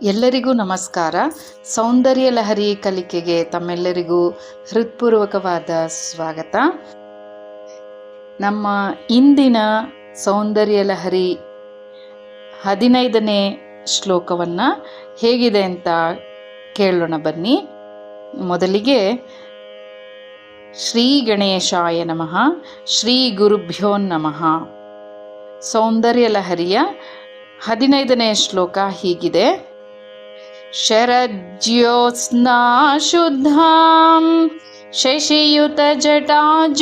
ಎಲ್ಲರಿಗೂ ನಮಸ್ಕಾರ. ಸೌಂದರ್ಯ ಲಹರಿ ಕಲಿಕೆಗೆ ತಮ್ಮೆಲ್ಲರಿಗೂ ಹೃತ್ಪೂರ್ವಕವಾದ ಸ್ವಾಗತ. ನಮ್ಮ ಇಂದಿನ ಸೌಂದರ್ಯ ಲಹರಿ 15ನೇ ಶ್ಲೋಕವನ್ನು ಹೇಗಿದೆ ಅಂತ ಕೇಳೋಣ ಬನ್ನಿ. ಮೊದಲಿಗೆ ಶ್ರೀ ಗಣೇಶಾಯ ನಮಃ, ಶ್ರೀ ಗುರುಭ್ಯೋ ನಮಃ. ಸೌಂದರ್ಯ ಲಹರಿಯ 15ನೇ ಶ್ಲೋಕ ಹೀಗಿದೆ. ಶರಜ್ಯೋತ್ಸ್ನಾ ಶುದ್ಧಾಂ ಶಶಿಯುತ ಜಟಾಜೂಟಮಕುಟಾಂ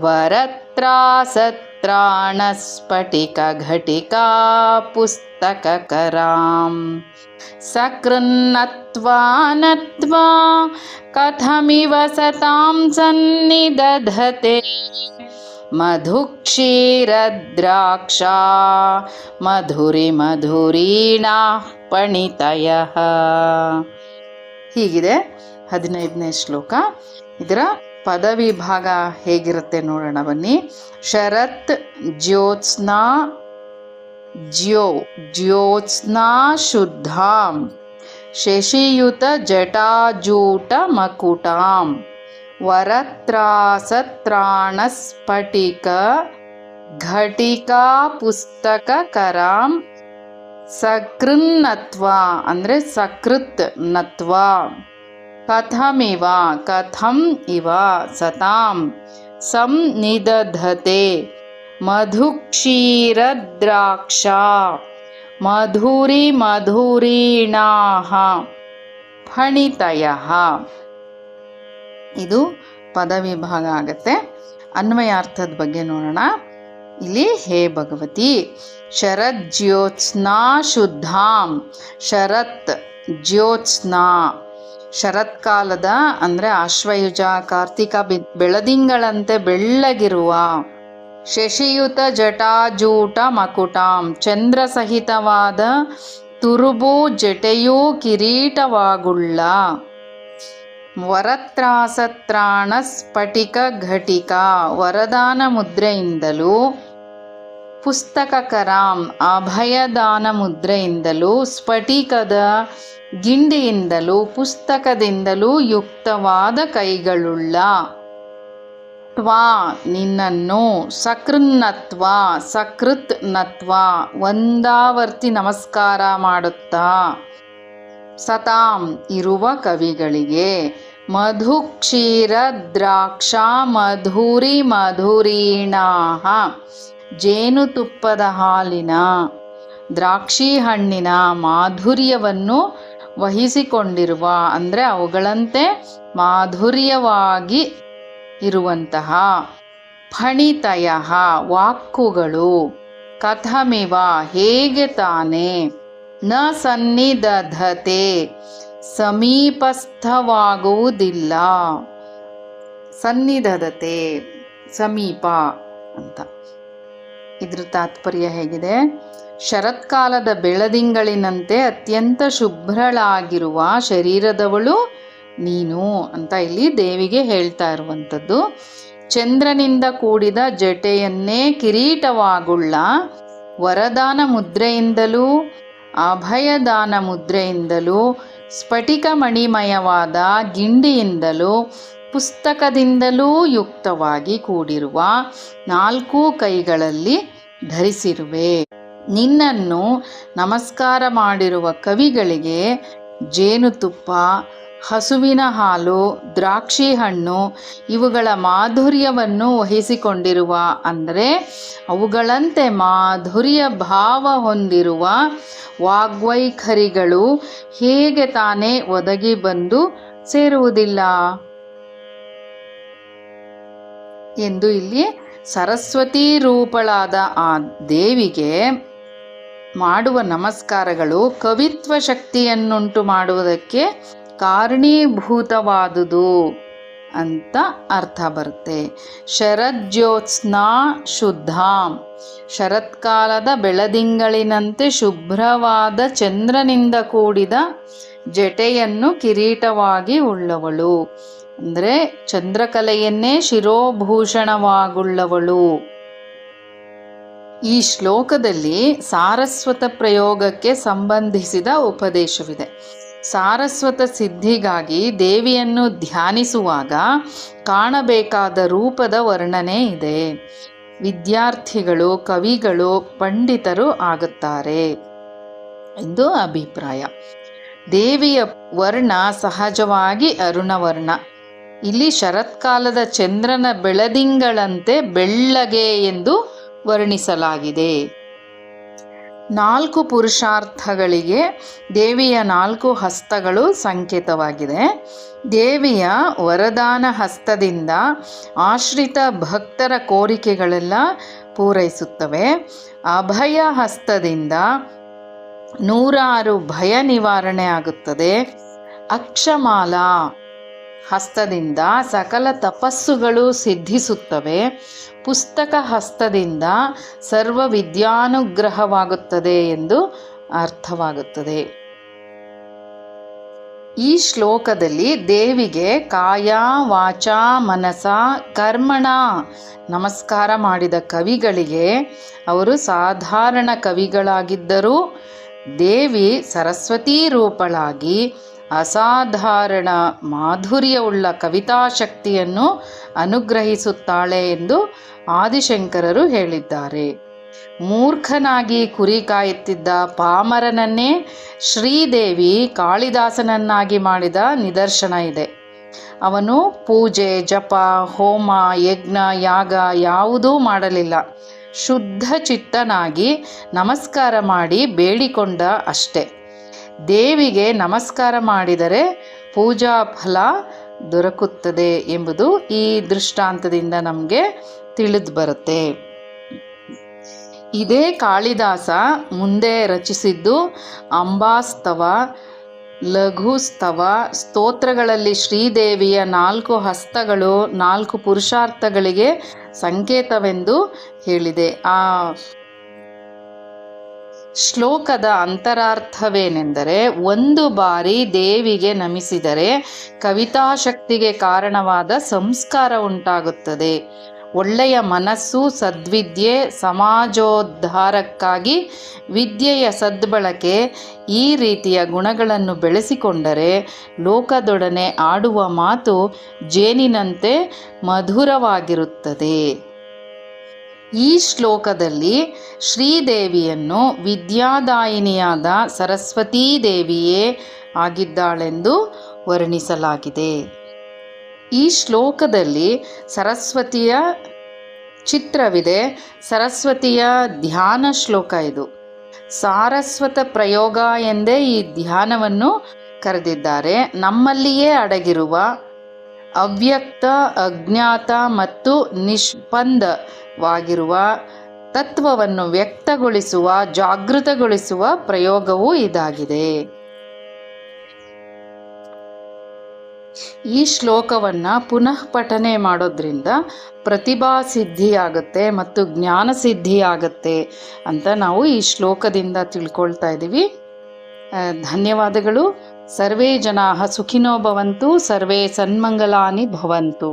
ವರತ್ರಾಸತ್ರಾಣ ಸ್ಫಟಿಕ ಘಟಿಕಾ ಪುಸ್ತಕಕರಾಂ ಸಕೃನ್ನತ್ವಾ ನತ್ವಾ ಕಥಮಿವ ಸತಾಂ ಸನ್ನಿದಧತೆ ಮಧುಕ್ಷೀರದ್ರಾಕ್ಷಾ ಮಧುರಿ ಮಧುರೀಣಾ ಪಣಿತಯಃ. ಹೀಗಿದೆ 15ನೇ ಶ್ಲೋಕ. ಇದರ ಪದವಿಭಾಗ ಹೇಗಿರುತ್ತೆ ನೋಡೋಣ ಬನ್ನಿ. ಶರತ್ ಜ್ಯೋತ್ಸ್ನಾ ಜ್ಯೋತ್ಸ್ನಾ ಶುದ್ಧಾಂ ಶಶಿಯುತ ಜಟಾಜೂಟ ಮಕುಟಾಂ ವರತ್ರಾಸತ್ರಾಣ ಸ್ಫಟಿಕ ಘಟಿಕಾ ಪುಸ್ತಕಕರಾಂ ಸಕೃನ್ನತ್ವ ಅಂದರೆ ಸಕೃತ್ ನತ್ವ ಕಥಮಿವ ಕಥಂ ಇವ ಸತಾಂ ಸಂನಿದಧತೆ ಮಧುಕ್ಷೀರದ್ರಾಕ್ಷಾ ಮಧುರಿ ಮಧುರೀಣಾಃ ಫಣಿತಯಃ. ಇದು ಪದವಿಭಾಗ ಆಗತ್ತೆ. ಅನ್ವಯಾರ್ಥದ ಬಗ್ಗೆ ನೋಡೋಣ. ಇಲ್ಲಿ ಹೇ ಭಗವತಿ, ಶರತ್ ಜ್ಯೋತ್ಸ್ನಾ ಶುದ್ಧಾಂ. ಶರತ್ ಜ್ಯೋತ್ಸ್ನಾ ಶರತ್ಕಾಲದ ಅಂದರೆ ಆಶ್ವಯುಜ ಕಾರ್ತಿಕ ಬೆಳದಿಂಗಳಂತೆ ಬೆಳ್ಳಗಿರುವ ಶಶಿಯುತ ಜಟಾಜೂಟ ಮಕುಟಾಂ ಚಂದ್ರ ಸಹಿತವಾದ ತುರುಬು ಜಟೆಯೂ ಕಿರೀಟವಾಗುಳ್ಳ ವರತ್ರಾಸತ್ರಾಣ ಸ್ಫಟಿಕ ಘಟಿಕಾ ವರದಾನ ಮುದ್ರೆಯಿಂದಲೂ ಪುಸ್ತಕಕರಾಂ ಅಭಯದಾನ ಮುದ್ರೆಯಿಂದಲೂ ಸ್ಫಟಿಕದ ಗಿಂಡಿಯಿಂದಲೂ ಪುಸ್ತಕದಿಂದಲೂ ಯುಕ್ತವಾದ ಕೈಗಳುಳ್ಳ ತ್ವಾ ನಿನ್ನನ್ನು ಸಕೃನ್ನತ್ವ ಸಕೃತ್ ನತ್ವ ಒಂದಾವರ್ತಿ ನಮಸ್ಕಾರ ಮಾಡುತ್ತಾ ಸತಾಂ ಇರುವ ಕವಿಗಳಿಗೆ ಮಧುಕ್ಷೀರ ದ್ರಾಕ್ಷಾ ಮಧುರಿ ಮಧುರೀಣಾಃ ಜೇನುತುಪ್ಪದ ಹಾಲಿನ ದ್ರಾಕ್ಷಿ ಹಣ್ಣಿನ ಮಾಧುರ್ಯವನ್ನು ವಹಿಸಿಕೊಂಡಿರುವ ಅಂದರೆ ಅವುಗಳಂತೆ ಮಾಧುರ್ಯವಾಗಿ ಇರುವಂತಹ ಫಣಿತಯಃ ವಾಕ್ಕುಗಳು ಕಥಮಿವ ಹೇಗೆ ತಾನೇ ನ ಸನ್ನಿದಧತೆ ಸಮೀಪಸ್ಥವಾಗುವುದಿಲ್ಲ. ಸನ್ನಿಧದತೆ ಸಮೀಪ ಅಂತ. ಇದ್ರ ತಾತ್ಪರ್ಯ ಹೇಗಿದೆ? ಶರತ್ಕಾಲದ ಬೆಳದಿಂಗಳಿನಂತೆ ಅತ್ಯಂತ ಶುಭ್ರಳಾಗಿರುವ ಶರೀರದವಳು ನೀನು ಅಂತ ಇಲ್ಲಿ ದೇವಿಗೆ ಹೇಳ್ತಾ ಇರುವಂಥದ್ದು. ಚಂದ್ರನಿಂದ ಕೂಡಿದ ಜಟೆಯನ್ನೇ ಕಿರೀಟವಾಗುಳ್ಳ ವರದಾನ ಮುದ್ರೆಯಿಂದಲೂ ಅಭಯದಾನ ಮುದ್ರೆಯಿಂದಲೂ ಸ್ಫಟಿಕ ಮಣಿಮಯವಾದ ಗಿಂಡಿಯಿಂದಲೂ ಪುಸ್ತಕದಿಂದಲೂ ಯುಕ್ತವಾಗಿ ಕೂಡಿರುವ 4 ಕೈಗಳಲ್ಲಿ ಧರಿಸಿರುವೆ. ನಿನ್ನನ್ನು ನಮಸ್ಕಾರ ಮಾಡಿರುವ ಕವಿಗಳಿಗೆ ಜೇನುತುಪ್ಪ, ಹಸುವಿನ ಹಾಲು, ದ್ರಾಕ್ಷಿ ಹಣ್ಣು ಇವುಗಳ ಮಾಧುರ್ಯವನ್ನು ವಹಿಸಿಕೊಂಡಿರುವ ಅಂದರೆ ಅವುಗಳಂತೆ ಮಾಧುರ್ಯ ಭಾವ ಹೊಂದಿರುವ ವಾಗ್ವೈಖರಿಗಳು ಹೇಗೆ ತಾನೇ ಒದಗಿ ಬಂದು ಸೇರುವುದಿಲ್ಲ ಎಂದು ಇಲ್ಲಿ ಸರಸ್ವತಿ ರೂಪಳಾದ ಆ ದೇವಿಗೆ ಮಾಡುವ ನಮಸ್ಕಾರಗಳು ಕವಿತ್ವ ಶಕ್ತಿಯನ್ನುಂಟು ಮಾಡುವುದಕ್ಕೆ ಕಾರಣೀಭೂತವಾದುದು ಅಂತ ಅರ್ಥ ಬರುತ್ತೆ. ಶರಜ್ಯೋತ್ಸ್ನಾ ಶುದ್ಧಾಂ ಶರತ್ಕಾಲದ ಬೆಳದಿಂಗಳಿನಂತೆ ಶುಭ್ರವಾದ ಚಂದ್ರನಿಂದ ಕೂಡಿದ ಜಟೆಯನ್ನು ಕಿರೀಟವಾಗಿ ಉಳ್ಳವಳು ಅಂದರೆ ಚಂದ್ರಕಲೆಯನ್ನೇ ಶಿರೋಭೂಷಣವಾಗುಳ್ಳವಳು. ಈ ಶ್ಲೋಕದಲ್ಲಿ ಸಾರಸ್ವತ ಪ್ರಯೋಗಕ್ಕೆ ಸಂಬಂಧಿಸಿದ ಉಪದೇಶವಿದೆ. ಸಾರಸ್ವತ ಸಿದ್ಧಿಗಾಗಿ ದೇವಿಯನ್ನು ಧ್ಯಾನಿಸುವಾಗ ಕಾಣಬೇಕಾದ ರೂಪದ ವರ್ಣನೆ ಇದೆ. ವಿದ್ಯಾರ್ಥಿಗಳು, ಕವಿಗಳು, ಪಂಡಿತರು ಆಗುತ್ತಾರೆ ಎಂದು ಅಭಿಪ್ರಾಯ. ದೇವಿಯ ವರ್ಣ ಸಹಜವಾಗಿ ಅರುಣವರ್ಣ. ಇಲ್ಲಿ ಶರತ್ಕಾಲದ ಚಂದ್ರನ ಬೆಳದಿಂಗಳಂತೆ ಬೆಳ್ಳಗೆ ಎಂದು ವರ್ಣಿಸಲಾಗಿದೆ. 4 ಪುರುಷಾರ್ಥಗಳಿಗೆ ದೇವಿಯ 4 ಹಸ್ತಗಳು ಸಂಕೇತವಾಗಿದೆ. ದೇವಿಯ ವರದಾನ ಹಸ್ತದಿಂದ ಆಶ್ರಿತ ಭಕ್ತರ ಕೋರಿಕೆಗಳೆಲ್ಲ ಪೂರೈಸುತ್ತವೆ. ಅಭಯ ಹಸ್ತದಿಂದ 106 ಭಯ ನಿವಾರಣೆ ಆಗುತ್ತದೆ. ಅಕ್ಷಮಾಲಾ ಹಸ್ತದಿಂದ ಸಕಲ ತಪಸ್ಸುಗಳು ಸಿದ್ಧಿಸುತ್ತವೆ. ಪುಸ್ತಕ ಹಸ್ತದಿಂದ ಸರ್ವ ವಿದ್ಯಾನುಗ್ರಹವಾಗುತ್ತದೆ ಎಂದು ಅರ್ಥವಾಗುತ್ತದೆ. ಈ ಶ್ಲೋಕದಲ್ಲಿ ದೇವಿಗೆ ಕಾಯ ವಾಚ ಮನಸ ಕರ್ಮಣ ನಮಸ್ಕಾರ ಮಾಡಿದ ಕವಿಗಳಿಗೆ ಅವರು ಸಾಧಾರಣ ಕವಿಗಳಾಗಿದ್ದರೂ ದೇವಿ ಸರಸ್ವತೀ ರೂಪಳಾಗಿ ಅಸಾಧಾರಣ ಮಾಧುರ್ಯವುಳ್ಳ ಕವಿತಾಶಕ್ತಿಯನ್ನು ಅನುಗ್ರಹಿಸುತ್ತಾಳೆ ಎಂದು ಆದಿಶಂಕರರು ಹೇಳಿದ್ದಾರೆ. ಮೂರ್ಖನಾಗಿ ಕುರಿ ಕಾಯುತ್ತಿದ್ದ ಪಾಮರನನ್ನೇ ಶ್ರೀದೇವಿ ಕಾಳಿದಾಸನನ್ನಾಗಿ ಮಾಡಿದ ನಿದರ್ಶನ ಇದೆ. ಅವನು ಪೂಜೆ, ಜಪ, ಹೋಮ, ಯಜ್ಞ, ಯಾಗ ಯಾವುದೂ ಮಾಡಲಿಲ್ಲ. ಶುದ್ಧ ಚಿತ್ತನಾಗಿ ನಮಸ್ಕಾರ ಮಾಡಿ ಬೇಡಿಕೊಂಡ ಅಷ್ಟೆ. ದೇವಿಗೆ ನಮಸ್ಕಾರ ಮಾಡಿದರೆ ಪೂಜಾ ಫಲ ದೊರಕುತ್ತದೆ ಎಂಬುದು ಈ ದೃಷ್ಟಾಂತದಿಂದ ನಮಗೆ ತಿಳಿದು ಬರುತ್ತೆ. ಇದೇ ಕಾಳಿದಾಸ ಮುಂದೆ ರಚಿಸಿದ್ದು ಅಂಬಾಸ್ತವ, ಲಘುಸ್ತವ ಸ್ತೋತ್ರಗಳಲ್ಲಿ ಶ್ರೀದೇವಿಯ 4 ಹಸ್ತಗಳು 4 ಪುರುಷಾರ್ಥಗಳಿಗೆ ಸಂಕೇತವೆಂದು ಹೇಳಿದೆ. ಆ ಶ್ಲೋಕದ ಅಂತರಾರ್ಥವೇನೆಂದರೆ, ಒಂದು ಬಾರಿ ದೇವಿಗೆ ನಮಿಸಿದರೆ ಕವಿತಾಶಕ್ತಿಗೆ ಕಾರಣವಾದ ಸಂಸ್ಕಾರ ಉಂಟಾಗುತ್ತದೆ. ಒಳ್ಳೆಯ ಮನಸ್ಸು, ಸದ್ವಿದ್ಯೆ, ಸಮಾಜೋದ್ಧಾರಕ್ಕಾಗಿ ವಿದ್ಯೆಯ ಸದ್ಬಳಕೆ, ಈ ರೀತಿಯ ಗುಣಗಳನ್ನು ಬೆಳೆಸಿಕೊಂಡರೆ ಲೋಕದೊಡನೆ ಆಡುವ ಮಾತು ಜೇನಿನಂತೆ ಮಧುರವಾಗಿರುತ್ತದೆ. ಈ ಶ್ಲೋಕದಲ್ಲಿ ಶ್ರೀದೇವಿಯನ್ನು ವಿದ್ಯಾದಾಯಿನಿಯಾದ ಸರಸ್ವತೀ ದೇವಿಯೇ ಆಗಿದ್ದಾಳೆಂದು ವರ್ಣಿಸಲಾಗಿದೆ. ಈ ಶ್ಲೋಕದಲ್ಲಿ ಸರಸ್ವತಿಯ ಚಿತ್ರವಿದೆ. ಸರಸ್ವತಿಯ ಧ್ಯಾನ ಶ್ಲೋಕ ಇದು. ಸಾರಸ್ವತ ಪ್ರಯೋಗ ಎಂದೇ ಈ ಧ್ಯಾನವನ್ನು ಕರೆದಿದ್ದಾರೆ. ನಮ್ಮಲ್ಲಿಯೇ ಅಡಗಿರುವ ಅವ್ಯಕ್ತ, ಅಜ್ಞಾತ ಮತ್ತು ನಿಷ್ಪಂದವಾಗಿರುವ ತತ್ವವನ್ನು ವ್ಯಕ್ತಗೊಳಿಸುವ, ಜಾಗೃತಗೊಳಿಸುವ ಪ್ರಯೋಗವೂ ಇದಾಗಿದೆ. ಈ ಶ್ಲೋಕವನ್ನು ಪುನಃ ಪಠನೆ ಮಾಡೋದ್ರಿಂದ ಪ್ರತಿಭಾ ಸಿದ್ಧಿಯಾಗುತ್ತೆ ಮತ್ತು ಜ್ಞಾನ ಸಿದ್ಧಿಯಾಗುತ್ತೆ ಅಂತ ನಾವು ಈ ಶ್ಲೋಕದಿಂದ ತಿಳ್ಕೊಳ್ತಾ ಇದ್ದೀವಿ. ಧನ್ಯವಾದಗಳು. ಸರ್ವೇ ಜನಾಃ ಸುಖಿನೋ ಭವಂತು, ಸರ್ವೇ ಸನ್ಮಂಗಲಾನಿ ಭವಂತು.